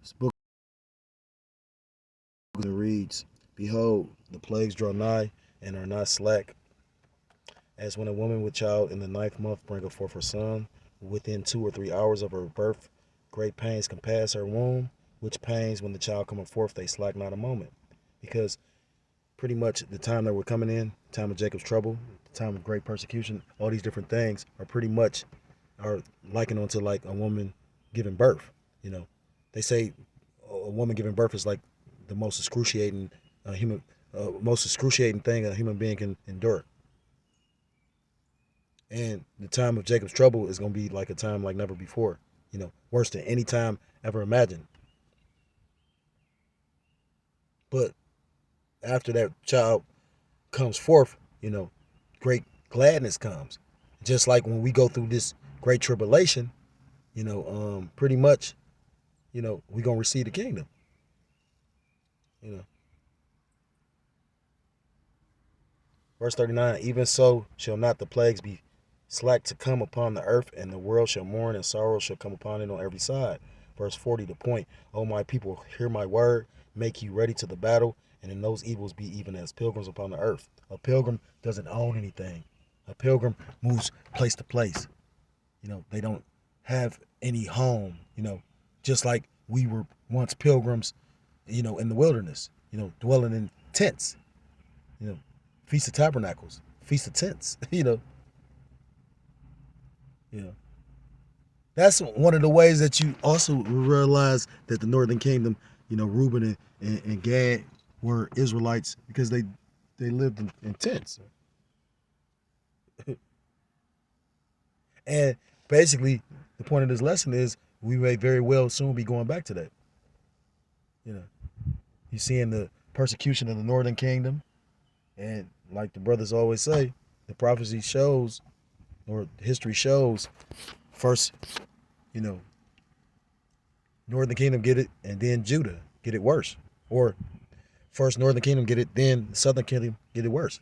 This book reads, "Behold, the plagues draw nigh, and are not slack, as when a woman with child in the ninth month bringeth forth her son, within 2 or 3 hours of her birth, great pains compass her womb, which pains when the child cometh forth, they slack not a moment." Because pretty much the time that we're coming in, time of Jacob's trouble, the time of great persecution, all these different things are pretty much are likened onto like a woman giving birth. You know, they say a woman giving birth is like the most excruciating most excruciating thing a human being can endure. And the time of Jacob's trouble is going to be like a time like never before. You know, worse than any time ever imagined. But after that child comes forth, you know, great gladness comes. Just like when we go through this great tribulation, pretty much, we're going to receive the kingdom. You know, verse 39, even so shall not the plagues be slack to come upon the earth, and the world shall mourn, and sorrow shall come upon it on every side. Verse 40, the point, O my people, hear my word, make you ready to the battle, and in those evils be even as pilgrims upon the earth. A pilgrim doesn't own anything. A pilgrim moves place to place. They don't have any home, just like we were once pilgrims, in the wilderness, dwelling in tents, you know, Feast of Tabernacles, Feast of Tents, you know. That's one of the ways that you also realize that the Northern Kingdom, Reuben and Gad were Israelites because they lived in tents. And basically, the point of this lesson is we may very well soon be going back to that. You're seeing the persecution of the Northern Kingdom, and like the brothers always say, the prophecy shows, or history shows, first, Northern Kingdom get it, and then Judah get it worse. Or first Northern Kingdom get it, then Southern Kingdom get it worse.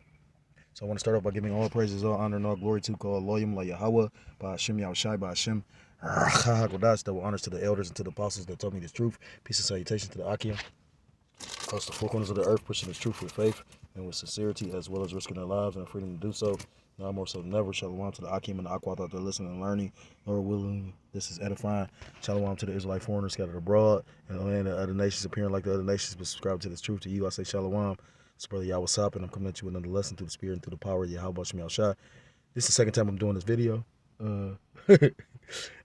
So I want to start off by giving all praises, all honor, and all glory to call Loyim La Yahweh, by Hashem Yahushai, by Hashem Hakodash, double honors to the elders and to the apostles that told me this truth. Peace and salutations to the Akim, across the four corners of the earth, pushing this truth with faith and with sincerity, as well as risking their lives and freedom to do so. Now more so than ever. Shalom to the Akim and the Aquat out there listening and learning. Lord willing, this is edifying. Shalom to the Israelite foreigners scattered abroad and the land of other nations, appearing like the other nations, but subscribe to this truth. To you, I say shalom. It's Brother Yahweh Sop, and I'm coming at you with another lesson through the spirit and through the power of Yahweh Shem Shah. This is the second time I'm doing this video. I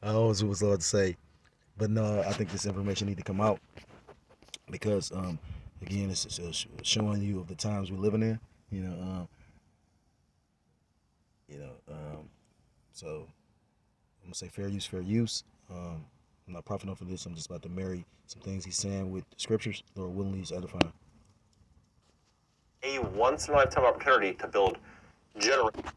always was allowed to say, but no, I think this information need to come out because, again, it's showing you of the times we're living in. So I'm gonna say fair use, fair use. I'm not profiting off of this. I'm just about to marry some things he's saying with the scriptures. Lord willing, he's edifying. A once-in-a-lifetime opportunity to build generations.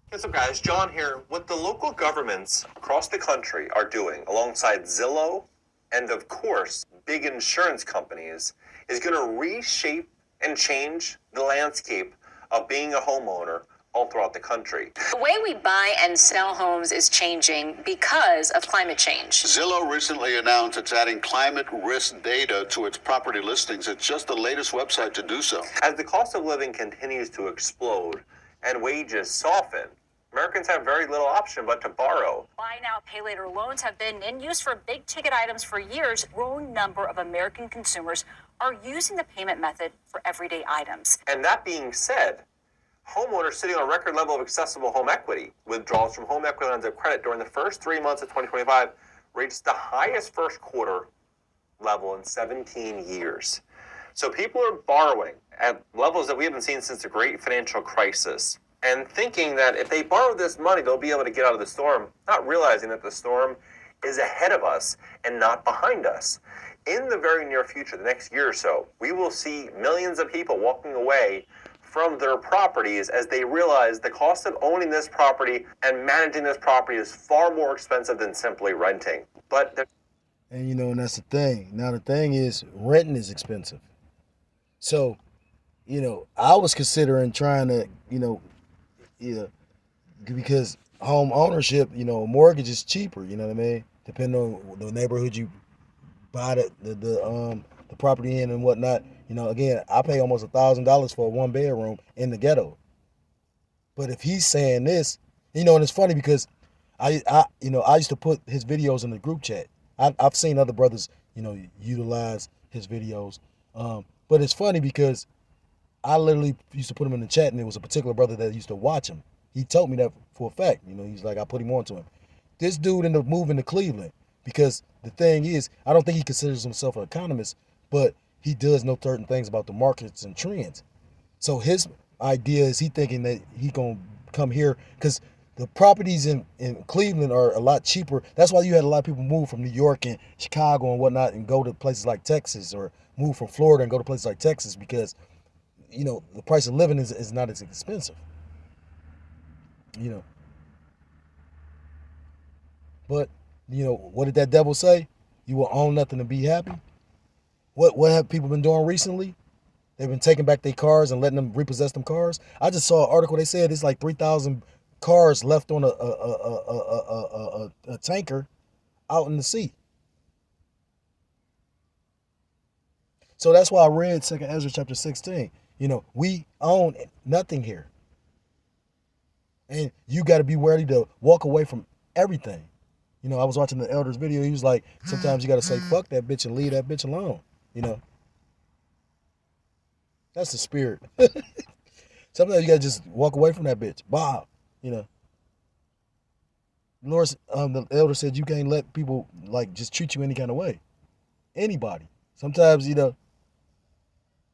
What's up, guys? John here. What the local governments across the country are doing, alongside Zillow and, of course, big insurance companies, is going to reshape and change the landscape of being a homeowner all throughout the country. The way we buy and sell homes is changing because of climate change. Zillow recently announced it's adding climate risk data to its property listings. It's just the latest website to do so. As the cost of living continues to explode and wages soften, Americans have very little option but to borrow. Buy now, pay later loans have been in use for big ticket items for years. A growing number of American consumers are using the payment method for everyday items. And that being said, homeowners sitting on a record level of accessible home equity. Withdrawals from home equity lines of credit during the first 3 months of 2025 reached the highest first quarter level in 17 years. So people are borrowing at levels that we haven't seen since the great financial crisis, and thinking that if they borrow this money, they'll be able to get out of the storm, not realizing that the storm is ahead of us and not behind us. In the very near future, the next year or so, we will see millions of people walking away from their properties as they realize the cost of owning this property and managing this property is far more expensive than simply renting. And that's the thing. Now the thing is, renting is expensive. So, I was considering trying to, because home ownership, mortgage is cheaper, you know what I mean? Depending on the neighborhood you buy the property in and whatnot. You know, again, I pay almost $1,000 for a 1-bedroom in the ghetto. But if he's saying this, you know, and it's funny because I used to put his videos in the group chat. I've seen other brothers, you know, utilize his videos. But it's funny because I literally used to put him in the chat, and there was a particular brother that used to watch him. He told me that for a fact. You know, he's like, I put him on to him. This dude ended up moving to Cleveland because the thing is, I don't think he considers himself an economist, but he does know certain things about the markets and trends. So his idea is he thinking that he gonna come here because the properties in Cleveland are a lot cheaper. That's why you had a lot of people move from New York and Chicago and whatnot and go to places like Texas, or move from Florida and go to places like Texas because, you know, the price of living is not as expensive. You know. But, you know, what did that devil say? You will own nothing to be happy. What have people been doing recently? They've been taking back their cars and letting them repossess them cars. I just saw an article. They said it's like 3,000 cars left on a tanker out in the sea. So that's why I read 2 Ezra chapter 16. You know, we own nothing here. And you got to be ready to walk away from everything. You know, I was watching the Elder's video. He was like, sometimes you got to say, fuck that bitch and leave that bitch alone. You know, that's the spirit. Sometimes you got to just walk away from that bitch. Bob, you know. Lord, the elder said you can't let people like just treat you any kind of way. Anybody. Sometimes, you know,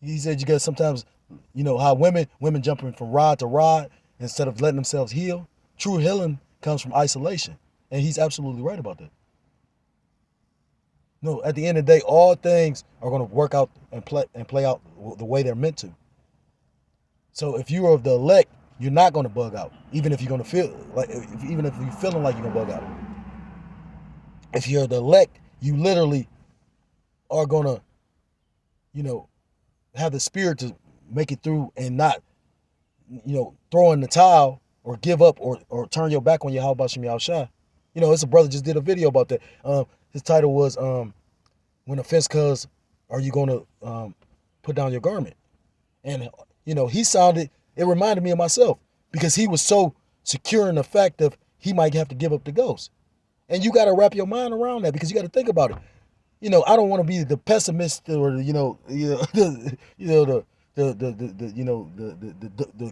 he said you got sometimes, you know, how women jumping from rod to rod instead of letting themselves heal. True healing comes from isolation. And he's absolutely right about that. No, at the end of the day, all things are going to work out and play out the way they're meant to. So if you are of the elect, you're not going to bug out, even if you're going to feel like, even if you're feeling like you're going to bug out. If you're the elect, you literally are going to, you know, have the spirit to make it through and not, you know, throw in the towel or give up or turn your back on your Yahweh Shem Yahushua. You know, it's a brother just did a video about that. His title was, when offense comes, are you going to put down your garment? And, you know, it reminded me of myself because he was so secure in the fact of he might have to give up the ghost. And you got to wrap your mind around that because you got to think about it. You know, I don't want to be the pessimist or, the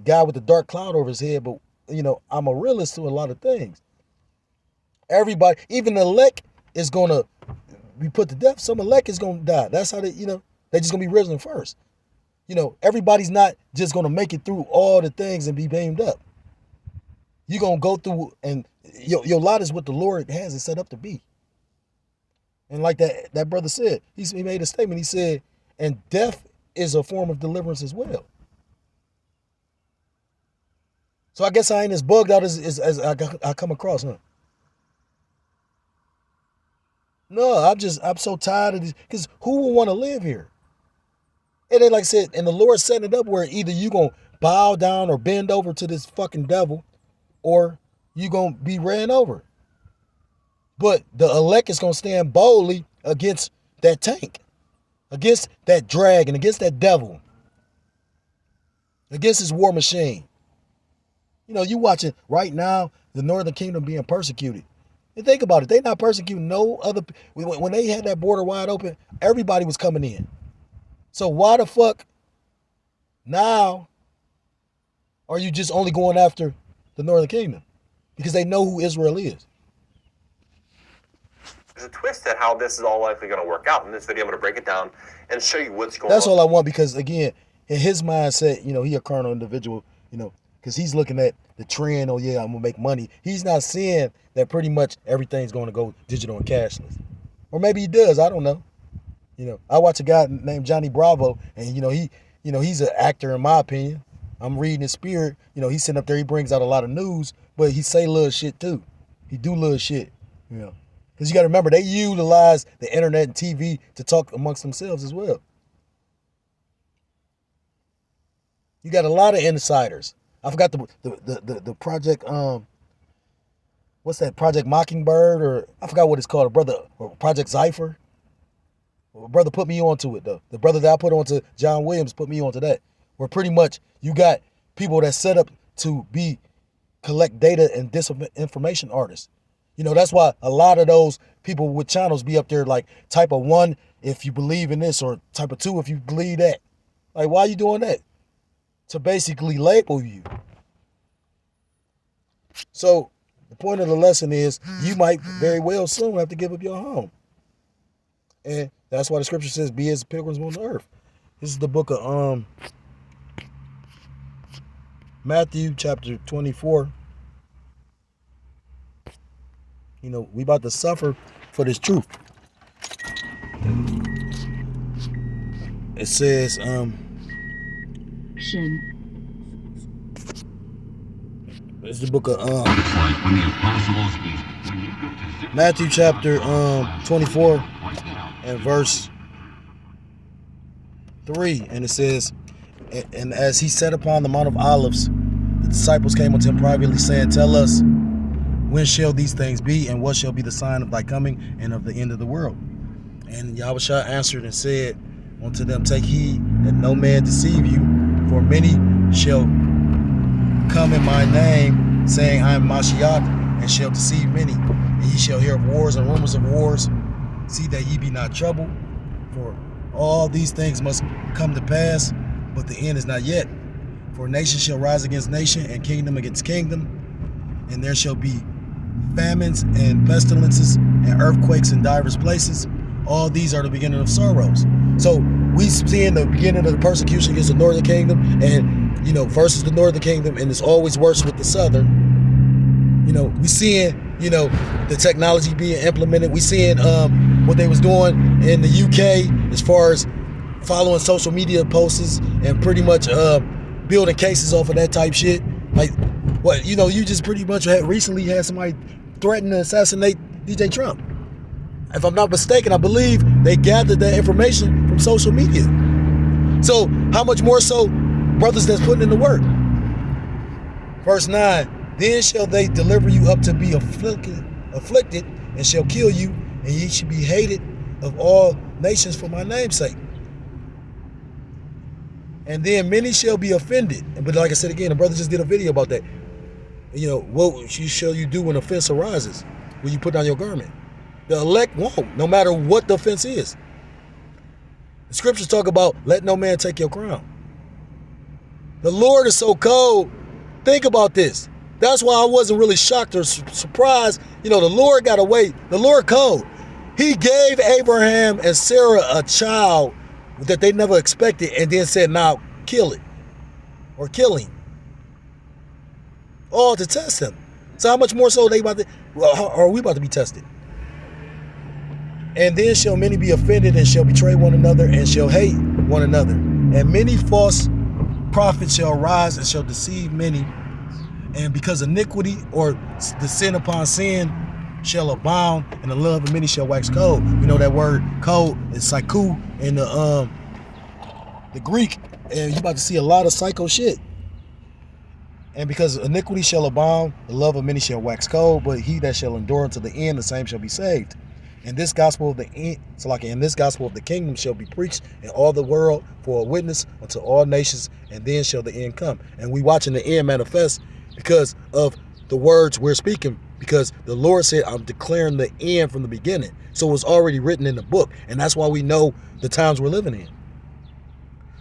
guy with the dark cloud over his head, but, you know, I'm a realist to a lot of things. Everybody, even the elect is going to be put to death. Some elect is going to die. That's how they, you know, they're just going to be risen first. You know, everybody's not just going to make it through all the things and be beamed up. You're going to go through, and your lot is what the Lord has it set up to be. And like that brother said, he made a statement. He said, and death is a form of deliverance as well. So I guess I ain't as bugged out as I come across, huh? No, I'm so tired of this. Because who will want to live here? And they like I said, and the Lord's setting it up where either you going to bow down or bend over to this fucking devil, or you going to be ran over. But the elect is going to stand boldly against that tank, against that dragon, against that devil, against his war machine. You know, you watching right now the Northern Kingdom being persecuted. And think about it. They not persecuting no other. When they had that border wide open, everybody was coming in. So why the fuck now are you just only going after the Northern Kingdom? Because they know who Israel is. There's a twist at how this is all likely going to work out. In this video, I'm going to break it down and show you what's going on. That's all I want because, again, in his mindset, you know, he a carnal individual, you know, because he's looking at the trend, oh yeah, I'm going to make money. He's not seeing that pretty much everything's going to go digital and cashless. Or maybe he does, I don't know. You know, I watch a guy named Johnny Bravo, and, you know, he's an actor in my opinion. I'm reading his spirit. You know, he's sitting up there, he brings out a lot of news, but he say little shit too. He do little shit, you know. Because you got to remember, they utilize the internet and TV to talk amongst themselves as well. You got a lot of insiders. I forgot the project, what's that, Project Mockingbird, or I forgot what it's called, or Project Zypher. Well, brother put me onto it, though. The brother that I put onto John Williams put me onto that. Where pretty much you got people that set up to collect data and disinformation artists. You know, that's why a lot of those people with channels be up there like type of 1 if you believe in this or type of 2 if you believe that. Like, why are you doing that? To basically label you. So the point of the lesson is you might very well soon have to give up your home. And that's why the scripture says, be as pilgrims on the earth. This is the book of Matthew chapter 24. You know, we about to suffer for this truth. It says, it's the book of Matthew chapter 24 and verse 3, and it says, and as he sat upon the Mount of Olives, the disciples came unto him privately, saying, tell us, when shall these things be, and what shall be the sign of thy coming and of the end of the world? And Yahushua answered and said unto them, take heed that no man deceive you, for many shall come in my name, saying, I am Mashiach, and shall deceive many. And ye shall hear of wars and rumors of wars. See that ye be not troubled, for all these things must come to pass, but the end is not yet. For nation shall rise against nation, and kingdom against kingdom, and there shall be famines and pestilences and earthquakes in divers places. All these are the beginning of sorrows. So we see in the beginning of the persecution against the northern kingdom, and you know, versus the northern kingdom, and it's always worse with the southern. You know, we seeing, you know, the technology being implemented. We seeing what they was doing in the UK as far as following social media posts and pretty much building cases off of that type shit. Like, what, you know, you just pretty much recently had somebody threaten to assassinate DJ Trump. If I'm not mistaken, I believe they gathered that information from social media. So how much more so brothers that's putting in the work? Verse 9, then shall they deliver you up to be afflicted, and shall kill you, and ye shall be hated of all nations for my name's sake. And then many shall be offended. But like I said again, the brother just did a video about that. You know, what shall you do when offense arises? Will you put down your garment? The elect won't, no matter what the offense is. The scriptures talk about, let no man take your crown. The Lord is so cold. Think about this. That's why I wasn't really shocked or surprised. You know, the Lord got away. The Lord cold. He gave Abraham and Sarah a child that they never expected, and then said, now kill it, or kill him. All to test him. So how much more so are we about to be tested? And then shall many be offended, and shall betray one another, and shall hate one another. And many false prophets shall rise, and shall deceive many. And because iniquity, or the sin upon sin, shall abound, and the love of many shall wax cold. We know that word cold is psycho in the Greek, and you about to see a lot of psycho shit. And because iniquity shall abound, the love of many shall wax cold, but he that shall endure unto the end, the same shall be saved. And this gospel of the kingdom shall be preached in all the world for a witness unto all nations, and then shall the end come. And we watching the end manifest because of the words we're speaking, because the Lord said, I'm declaring the end from the beginning. So it was already written in the book, and that's why we know the times we're living in.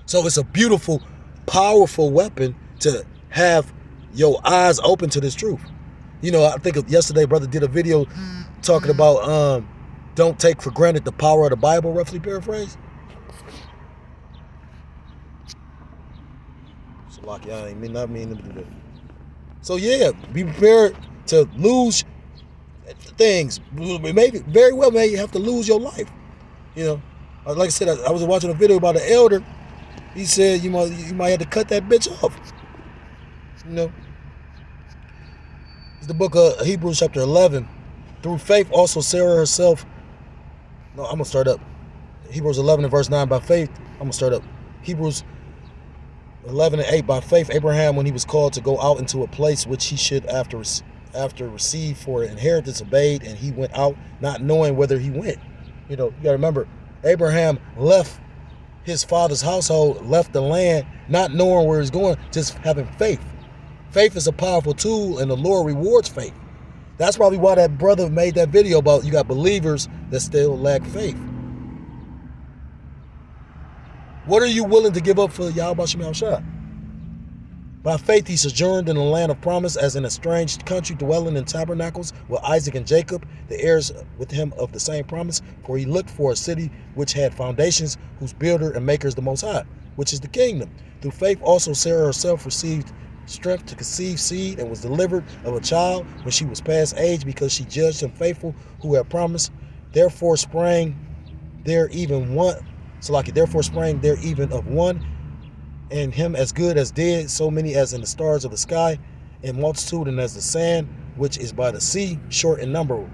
So it's a beautiful, powerful weapon to have your eyes open to this truth. You know, I think yesterday brother did a video talking about don't take for granted the power of the Bible, roughly paraphrased. So like, I not mean to do that. So yeah, be prepared to lose things. Maybe very well may you have to lose your life. You know, like I said, I was watching a video about an elder. He said you might have to cut that bitch off. You know, it's the book of Hebrews chapter 11. Through faith also Sarah herself. No, I'm gonna start up. Hebrews 11 and verse 9. By faith, I'm gonna start up. Hebrews 11 and 8. By faith, Abraham, when he was called to go out into a place which he should after receive for inheritance, obeyed, and he went out, not knowing whither he went. You know, you gotta remember, Abraham left his father's household, left the land, not knowing where he's going, just having faith. Faith is a powerful tool, and the Lord rewards faith. That's probably why that brother made that video about you got believers that still lack faith. What are you willing to give up for Yahweh Shem Yahushua? By faith he sojourned in the land of promise, as in a strange country, dwelling in tabernacles with Isaac and Jacob, the heirs with him of the same promise. For he looked for a city which had foundations, whose builder and maker is the Most High, which is the kingdom. Through faith also Sarah herself received strength to conceive seed, and was delivered of a child when she was past age, because she judged him faithful who had promised. Therefore sprang there even of one, and him as good as dead, so many as in the stars of the sky, in multitude, and as the sand which is by the sea, short in number.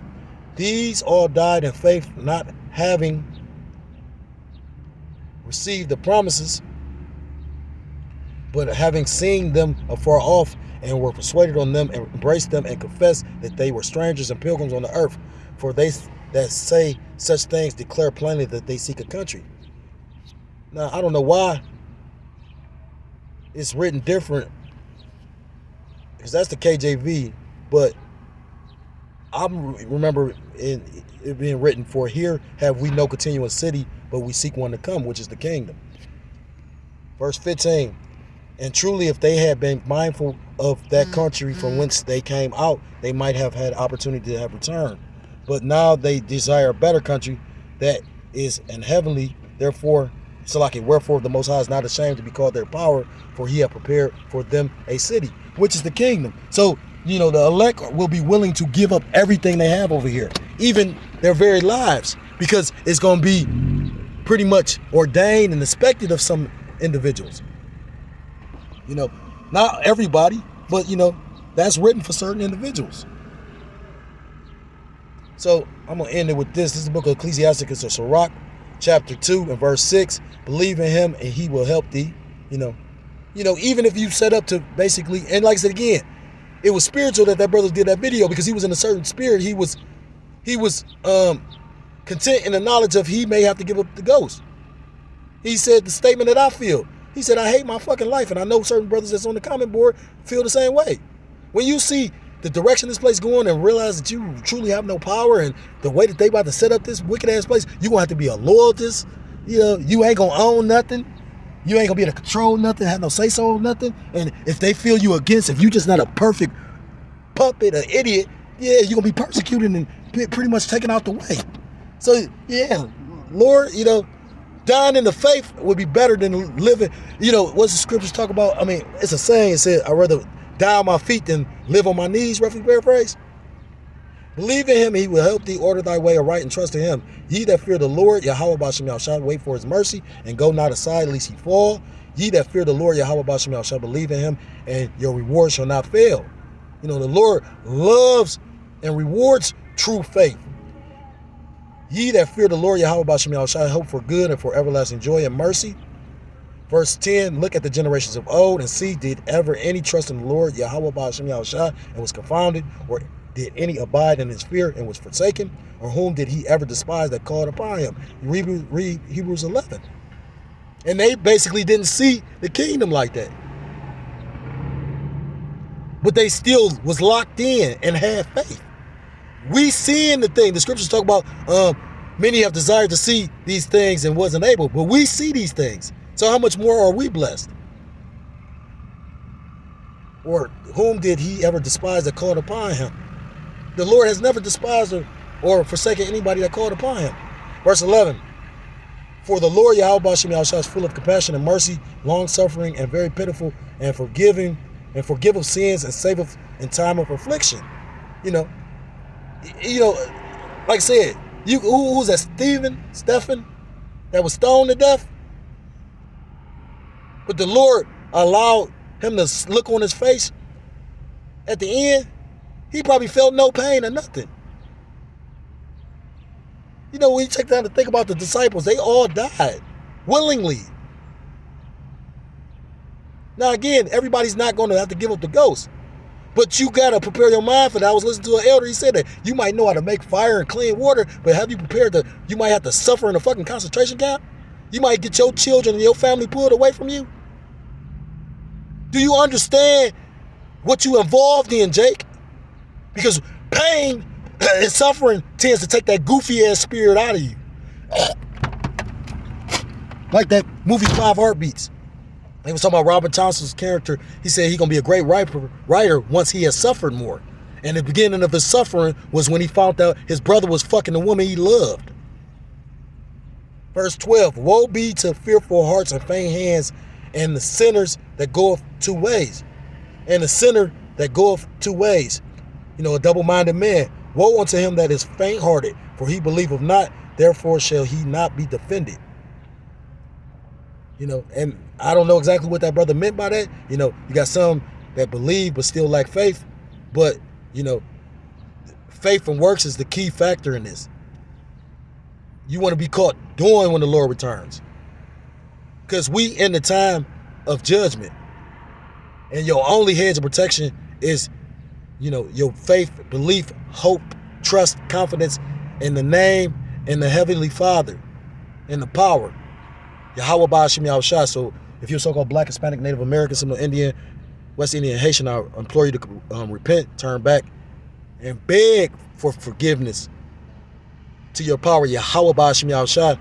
These all died in faith, not having received the promises, but having seen them afar off, and were persuaded on them, and embraced them, and confessed that they were strangers and pilgrims on the earth. For they that say such things declare plainly that they seek a country. Now, I don't know why it's written different, because that's the KJV, but I remember it being written, for here have we no continuous city, but we seek one to come, which is the kingdom. Verse 15, and truly if they had been mindful of that country from whence they came out, they might have had opportunity to have returned. But now they desire a better country, that is an heavenly. Therefore, wherefore the Most High is not ashamed to be called their power, for he hath prepared for them a city, which is the kingdom. So, the elect will be willing to give up everything they have over here, even their very lives, because it's going to be pretty much ordained and expected of some individuals. Not everybody, but, that's written for certain individuals. So I'm going to end it with this. This is the book of Ecclesiasticus, or Sirach, chapter 2 and verse 6. Believe in him and he will help thee. Even if you set up to basically, and like I said again, it was spiritual that brother did that video, because he was in a certain spirit. He was content in the knowledge of he may have to give up the ghost. He said the statement that I feel. He said, I hate my fucking life, and I know certain brothers that's on the comment board feel the same way. When you see the direction this place going and realize that you truly have no power, and the way that they about to set up this wicked ass place, you're going to have to be a loyalist. You ain't going to own nothing. You ain't going to be able to control nothing, have no say-so on nothing. And if they feel you against, if you just not a perfect puppet, an idiot, yeah, you're going to be persecuted and pretty much taken out the way. So, yeah, Lord, dying in the faith would be better than living. What's the scriptures talk about? I mean, it's a saying. It said, I'd rather die on my feet than live on my knees, roughly paraphrase. Believe in him, he will help thee, order thy way aright, and trust in him. Ye that fear the Lord, Yahweh B'Shem Yahushua, wait for his mercy, and go not aside, lest he fall. Ye that fear the Lord, Yahweh B'Shem Yahushua, believe in him, and your reward shall not fail. The Lord loves and rewards true faith. Ye that fear the Lord, Yahweh B'Shem Yahushua, hope for good and for everlasting joy and mercy. Verse 10, look at the generations of old, and see, did ever any trust in the Lord, Yahweh B'Shem Yahushua, and was confounded, or did any abide in his fear and was forsaken? Or whom did he ever despise that called upon him? Read Hebrews 11. And they basically didn't see the kingdom like that. But they still was locked in and had faith. We seeing the thing. The scriptures talk about many have desired to see these things and wasn't able. But we see these things. So how much more are we blessed? Or whom did he ever despise that called upon him? The Lord has never despised or forsaken anybody that called upon him. Verse 11. For the Lord Yahweh B'Shem Yahushua is full of compassion and mercy, long-suffering and very pitiful, and forgiveth sins and saveth in time of affliction. Like I said, who was that? Stephen, that was stoned to death? But the Lord allowed him to look on his face at the end. He probably felt no pain or nothing. When you take time to think about the disciples, they all died willingly. Now again, everybody's not going to have to give up the ghost. But you got to prepare your mind for that. I was listening to an elder. He said that you might know how to make fire and clean water, but have you prepared to, you might have to suffer in a fucking concentration camp? You might get your children and your family pulled away from you? Do you understand what you involved in, Jake? Because pain and suffering tends to take that goofy ass spirit out of you. Like that movie 5 Heartbeats. They was talking about Robert Thompson's character. He said he's going to be a great writer once he has suffered more. And the beginning of his suffering was when he found out his brother was fucking the woman he loved. Verse 12, woe be to fearful hearts and faint hands, and the sinners that goeth 2 ways. And the sinner that goeth 2 ways. You know, a double-minded man. Woe unto him that is faint-hearted, for he believeth not, therefore shall he not be defended. You know, and I don't know exactly what that brother meant by that. You know, you got some that believe but still lack faith. But, you know, faith and works is the key factor in this. You want to be caught doing when the Lord returns. Because we in the time of judgment. And your only hedge of protection is, you know, your faith, belief, hope, trust, confidence in the name and the Heavenly Father and the power. Yahweh Ba'ashim Yahushua. So if you're so-called Black, Hispanic, Native American, Seminole Indian, West Indian, Haitian, I implore you to repent, turn back, and beg for forgiveness to your power, Yahweh Ba'ashim Yahushua,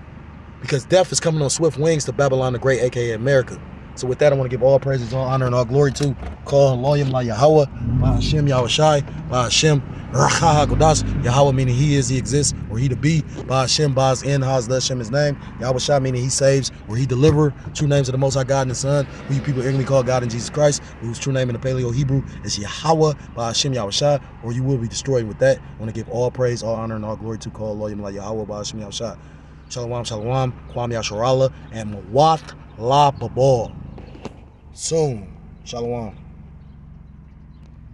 because death is coming on swift wings to Babylon the Great, a.k.a. America. So with that, I want to give all praises, all honor, and all glory to Kol Haloyim La Yahweh, Ba'ashim Yahushai, Ba'ashim Racha HaKodash, Yahweh meaning he is, he exists, or he to be, Ba'ashim, Ba'az in, Haz Hashem his name, Yahweh Shai meaning he saves, or he deliver, true names of the Most High God and the Son, who you people ignorantly call God and Jesus Christ, whose true name in the Paleo Hebrew is Yahweh, Ba'ashim Yahushai, or you will be destroyed with that. I want to give all praise, all honor, and all glory to Kol Haloyim La Yahweh, Ba'ashim Yahushai. Shalom, shalom, Kwam Yasharallah, and Mawat La Babal. Soon. Shalom.